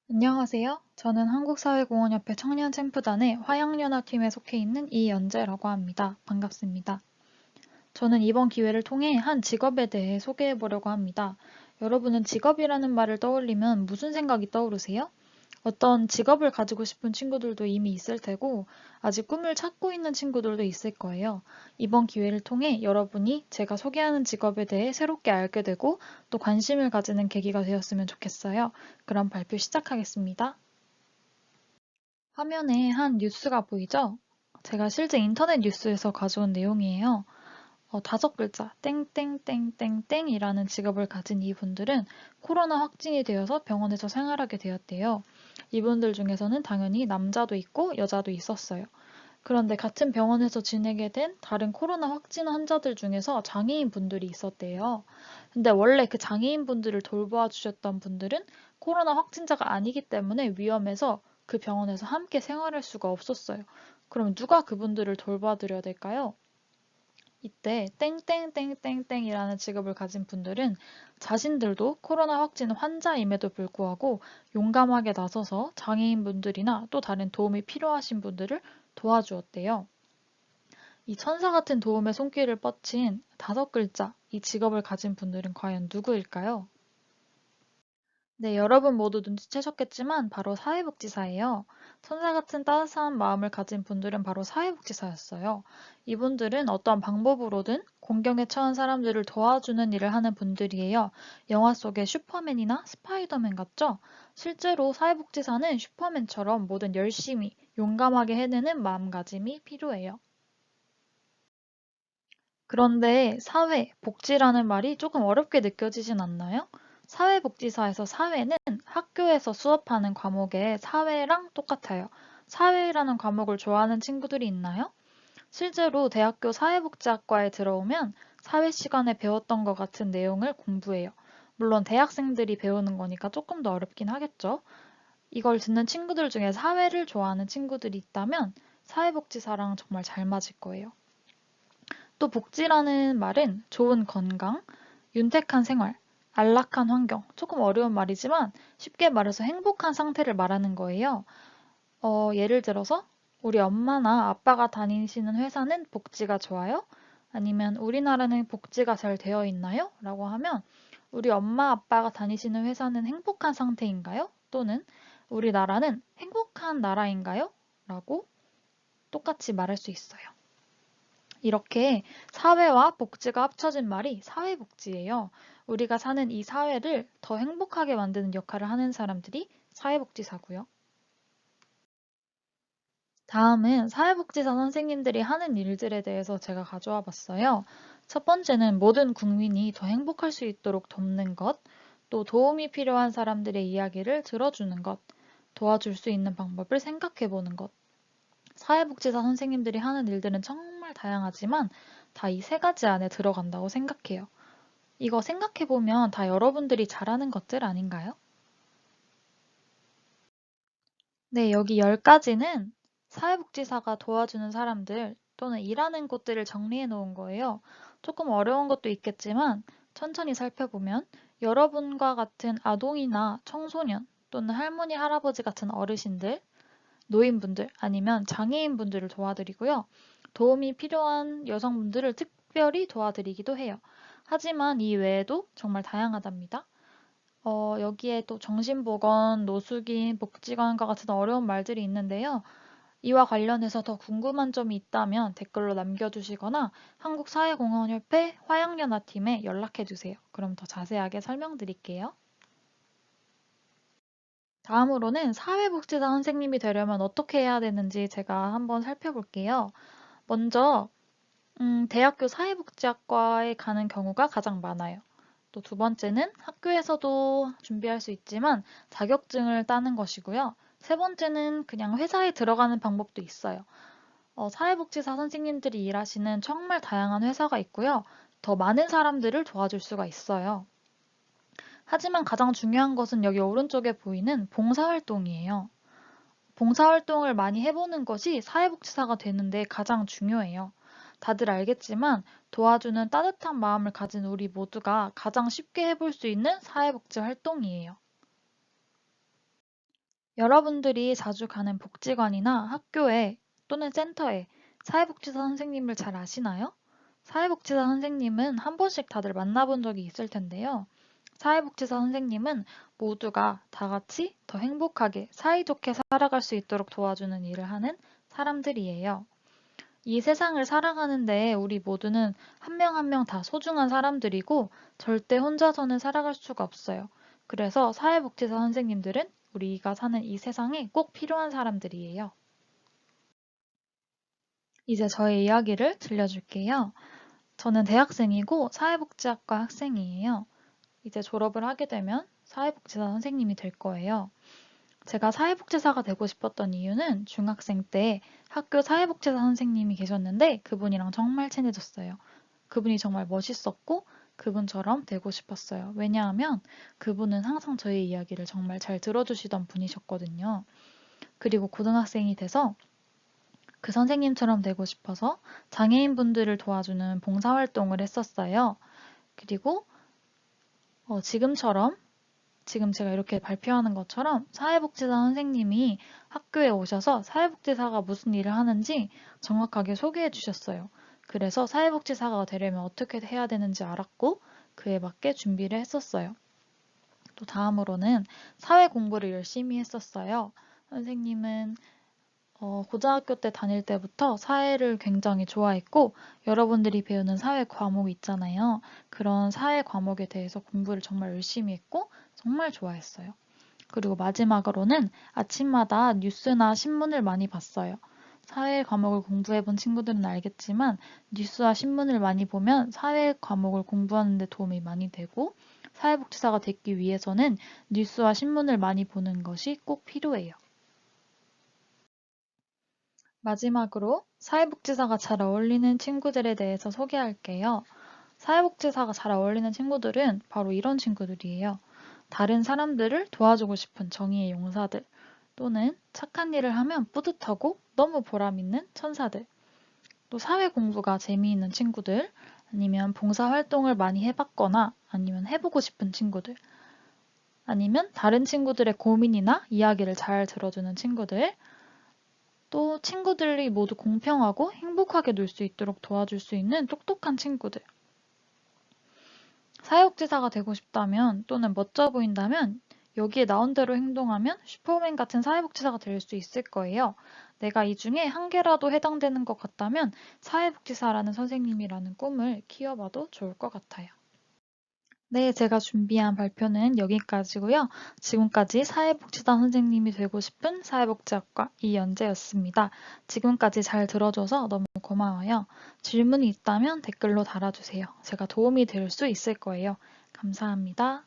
안녕하세요. 저는 한국사회공헌협회 청년챔프단의 화양연화팀에 속해 있는 이연재라고 합니다. 반갑습니다. 저는 이번 기회를 통해 한 직업에 대해 소개해 보려고 합니다. 여러분은 직업이라는 말을 떠올리면 무슨 생각이 떠오르세요? 어떤 직업을 가지고 싶은 친구들도 이미 있을 테고, 아직 꿈을 찾고 있는 친구들도 있을 거예요. 이번 기회를 통해 여러분이 제가 소개하는 직업에 대해 새롭게 알게 되고, 또 관심을 가지는 계기가 되었으면 좋겠어요. 그럼 발표 시작하겠습니다. 화면에 한 뉴스가 보이죠? 제가 실제 인터넷 뉴스에서 가져온 내용이에요. 5글자 땡땡땡땡땡이라는 직업을 가진 이분들은 코로나 확진이 되어서 병원에서 생활하게 되었대요. 이분들 중에서는 당연히 남자도 있고 여자도 있었어요. 그런데 같은 병원에서 지내게 된 다른 코로나 확진 환자들 중에서 장애인 분들이 있었대요. 근데 원래 그 장애인 분들을 돌보아 주셨던 분들은 코로나 확진자가 아니기 때문에 위험해서 그 병원에서 함께 생활할 수가 없었어요. 그럼 누가 그분들을 돌봐 드려야 될까요? 이때 땡땡땡땡땡이라는 직업을 가진 분들은 자신들도 코로나 확진 환자임에도 불구하고 용감하게 나서서 장애인분들이나 또 다른 도움이 필요하신 분들을 도와주었대요. 이 천사 같은 도움의 손길을 뻗친 5글자, 이 직업을 가진 분들은 과연 누구일까요? 네, 여러분 모두 눈치채셨겠지만 바로 사회복지사예요. 천사 같은 따스한 마음을 가진 분들은 바로 사회복지사였어요. 이분들은 어떤 방법으로든 공경에 처한 사람들을 도와주는 일을 하는 분들이에요. 영화 속의 슈퍼맨이나 스파이더맨 같죠? 실제로 사회복지사는 슈퍼맨처럼 뭐든 열심히, 용감하게 해내는 마음가짐이 필요해요. 그런데 사회, 복지라는 말이 조금 어렵게 느껴지진 않나요? 사회복지사에서 사회는 학교에서 수업하는 과목의 사회랑 똑같아요. 사회라는 과목을 좋아하는 친구들이 있나요? 실제로 대학교 사회복지학과에 들어오면 사회 시간에 배웠던 것 같은 내용을 공부해요. 물론 대학생들이 배우는 거니까 조금 더 어렵긴 하겠죠. 이걸 듣는 친구들 중에 사회를 좋아하는 친구들이 있다면 사회복지사랑 정말 잘 맞을 거예요. 또 복지라는 말은 좋은 건강, 윤택한 생활, 안락한 환경, 조금 어려운 말이지만 쉽게 말해서 행복한 상태를 말하는 거예요. 예를 들어서 우리 엄마나 아빠가 다니시는 회사는 복지가 좋아요? 아니면 우리나라는 복지가 잘 되어 있나요? 라고 하면 우리 엄마 아빠가 다니시는 회사는 행복한 상태인가요? 또는 우리나라는 행복한 나라인가요? 라고 똑같이 말할 수 있어요. 이렇게 사회와 복지가 합쳐진 말이 사회복지예요. 우리가 사는 이 사회를 더 행복하게 만드는 역할을 하는 사람들이 사회복지사고요. 다음은 사회복지사 선생님들이 하는 일들에 대해서 제가 가져와 봤어요. 첫 번째는 모든 국민이 더 행복할 수 있도록 돕는 것, 또 도움이 필요한 사람들의 이야기를 들어주는 것, 도와줄 수 있는 방법을 생각해 보는 것. 사회복지사 선생님들이 하는 일들은 정말 다양하지만 다 이 세 가지 안에 들어간다고 생각해요. 이거 생각해보면 다 여러분들이 잘하는 것들 아닌가요? 네, 여기 10가지는 사회복지사가 도와주는 사람들 또는 일하는 곳들을 정리해 놓은 거예요. 조금 어려운 것도 있겠지만 천천히 살펴보면 여러분과 같은 아동이나 청소년 또는 할머니, 할아버지 같은 어르신들, 노인분들 아니면 장애인분들을 도와드리고요. 도움이 필요한 여성분들을 특별히 도와드리기도 해요. 하지만 이 외에도 정말 다양하답니다. 여기에 또 정신보건, 노숙인, 복지관과 같은 어려운 말들이 있는데요. 이와 관련해서 더 궁금한 점이 있다면 댓글로 남겨주시거나 한국사회공헌협회 화양연화팀에 연락해주세요. 그럼 더 자세하게 설명드릴게요. 다음으로는 사회복지사 선생님이 되려면 어떻게 해야 되는지 제가 한번 살펴볼게요. 먼저 대학교 사회복지학과에 가는 경우가 가장 많아요. 또 두 번째는 학교에서도 준비할 수 있지만 자격증을 따는 것이고요. 세 번째는 그냥 회사에 들어가는 방법도 있어요. 사회복지사 선생님들이 일하시는 정말 다양한 회사가 있고요. 더 많은 사람들을 도와줄 수가 있어요. 하지만 가장 중요한 것은 여기 오른쪽에 보이는 봉사활동이에요. 봉사활동을 많이 해보는 것이 사회복지사가 되는데 가장 중요해요. 다들 알겠지만 도와주는 따뜻한 마음을 가진 우리 모두가 가장 쉽게 해볼 수 있는 사회복지 활동이에요. 여러분들이 자주 가는 복지관이나 학교에 또는 센터에 사회복지사 선생님을 잘 아시나요? 사회복지사 선생님은 한 번씩 다들 만나본 적이 있을 텐데요. 사회복지사 선생님은 모두가 다 같이 더 행복하게 사이좋게 살아갈 수 있도록 도와주는 일을 하는 사람들이에요. 이 세상을 살아가는데 우리 모두는 한 명 한 명 다 소중한 사람들이고 절대 혼자서는 살아갈 수가 없어요. 그래서 사회복지사 선생님들은 우리가 사는 이 세상에 꼭 필요한 사람들이에요. 이제 저의 이야기를 들려줄게요. 저는 대학생이고 사회복지학과 학생이에요. 이제 졸업을 하게 되면 사회복지사 선생님이 될 거예요. 제가 사회복지사가 되고 싶었던 이유는 중학생 때 학교 사회복지사 선생님이 계셨는데 그분이랑 정말 친해졌어요. 그분이 정말 멋있었고 그분처럼 되고 싶었어요. 왜냐하면 그분은 항상 저의 이야기를 정말 잘 들어주시던 분이셨거든요. 그리고 고등학생이 돼서 그 선생님처럼 되고 싶어서 장애인분들을 도와주는 봉사활동을 했었어요. 그리고 지금처럼 지금 제가 이렇게 발표하는 것처럼 사회복지사 선생님이 학교에 오셔서 사회복지사가 무슨 일을 하는지 정확하게 소개해 주셨어요. 그래서 사회복지사가 되려면 어떻게 해야 되는지 알았고 그에 맞게 준비를 했었어요. 또 다음으로는 사회 공부를 열심히 했었어요. 선생님은 고등학교 때 다닐 때부터 사회를 굉장히 좋아했고 여러분들이 배우는 사회 과목 있잖아요. 그런 사회 과목에 대해서 공부를 정말 열심히 했고 정말 좋아했어요. 그리고 마지막으로는 아침마다 뉴스나 신문을 많이 봤어요. 사회 과목을 공부해본 친구들은 알겠지만 뉴스와 신문을 많이 보면 사회 과목을 공부하는 데 도움이 많이 되고 사회복지사가 되기 위해서는 뉴스와 신문을 많이 보는 것이 꼭 필요해요. 마지막으로 사회복지사가 잘 어울리는 친구들에 대해서 소개할게요. 사회복지사가 잘 어울리는 친구들은 바로 이런 친구들이에요. 다른 사람들을 도와주고 싶은 정의의 용사들, 또는 착한 일을 하면 뿌듯하고 너무 보람있는 천사들, 또 사회 공부가 재미있는 친구들, 아니면 봉사활동을 많이 해봤거나 아니면 해보고 싶은 친구들, 아니면 다른 친구들의 고민이나 이야기를 잘 들어주는 친구들, 또 친구들이 모두 공평하고 행복하게 놀 수 있도록 도와줄 수 있는 똑똑한 친구들. 사회복지사가 되고 싶다면 또는 멋져 보인다면 여기에 나온 대로 행동하면 슈퍼맨 같은 사회복지사가 될 수 있을 거예요. 내가 이 중에 한 개라도 해당되는 것 같다면 사회복지사라는 선생님이라는 꿈을 키워봐도 좋을 것 같아요. 네, 제가 준비한 발표는 여기까지고요. 지금까지 사회복지사 선생님이 되고 싶은 사회복지학과 이연재였습니다. 지금까지 잘 들어줘서 너무 고마워요. 질문이 있다면 댓글로 달아주세요. 제가 도움이 될 수 있을 거예요. 감사합니다.